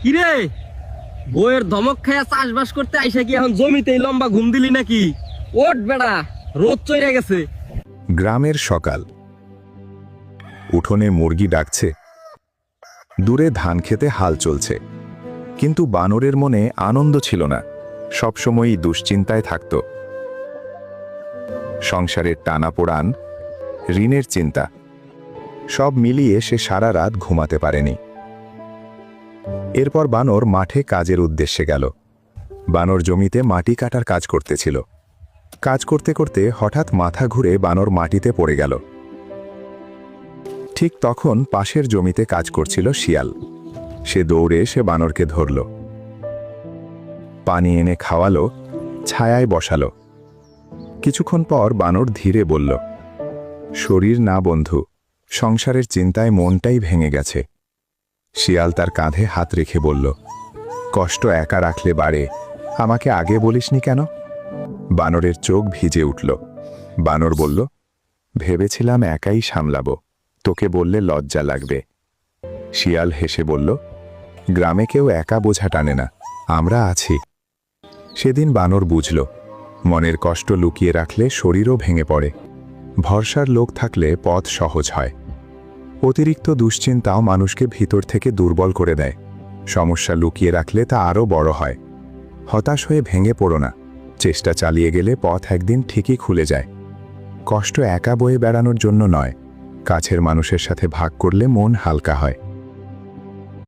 কিরে, বইয়ের ধমক খায়া চাষবাস করতে আইসা কি এখন জমিতেই লম্বা ঘুম দিলি নাকি? ওঠ বেড়া, রোদ চইরা গেছে। গ্রামের সকাল। উঠোনে মুরগি ডাকছে, দূরে ধান খেতে হাল চলছে। কিন্তু বানরের মনে আনন্দ ছিল না, সবসময়ই দুশ্চিন্তায় থাকত। সংসারের টানাপোড়ান, ঋণের চিন্তা, সব মিলিয়ে সে সারা রাত ঘুমাতে পারেনি। এরপর বানর মাঠে কাজের উদ্দেশ্যে গেল। বানর জমিতে মাটি কাটার কাজ করতেছিল। কাজ করতে করতে হঠাৎ মাথা ঘুরে বানর মাটিতে পড়ে গেল। ঠিক তখন পাশের জমিতে কাজ করছিল শিয়াল। সে দৌড়ে এসে বানরকে ধরল, পানি এনে খাওয়ালো, ছায়ায় বসালো। কিছুক্ষণ পর বানর ধীরে বলল, শরীর না বন্ধু, সংসারের চিন্তায় মনটাই ভেঙে গেছে। শিয়াল তার কাঁধে হাত রেখে বলল, কষ্ট একা রাখলে বাড়ে, আমাকে আগে বলিসনি কেন? বানরের চোখ ভিজে উঠল। বানর বলল, ভেবেছিলাম একাই সামলাবো, তোকে বললে লজ্জা লাগবে। শিয়াল হেসে বলল, গ্রামে কেউ একা বোঝা টানে না, আমরা আছি। সেদিন বানর বুঝল, মনের কষ্ট লুকিয়ে রাখলে শরীরও ভেঙে পড়ে। ভরসার লোক থাকলে পথ সহজ হয়। অতিরিক্ত দুশ্চিন্তাও মানুষকে ভিতর থেকে দুর্বল করে দেয়। সমস্যা লুকিয়ে রাখলে তা আরও বড় হয়। হতাশ হয়ে ভেঙে পড়ো না, চেষ্টা চালিয়ে গেলে পথ একদিন ঠিকই খুলে যায়। কষ্ট একা বয়ে বেড়ানোর জন্য নয়, কাছের মানুষের সাথে ভাগ করলে মন হালকা হয়।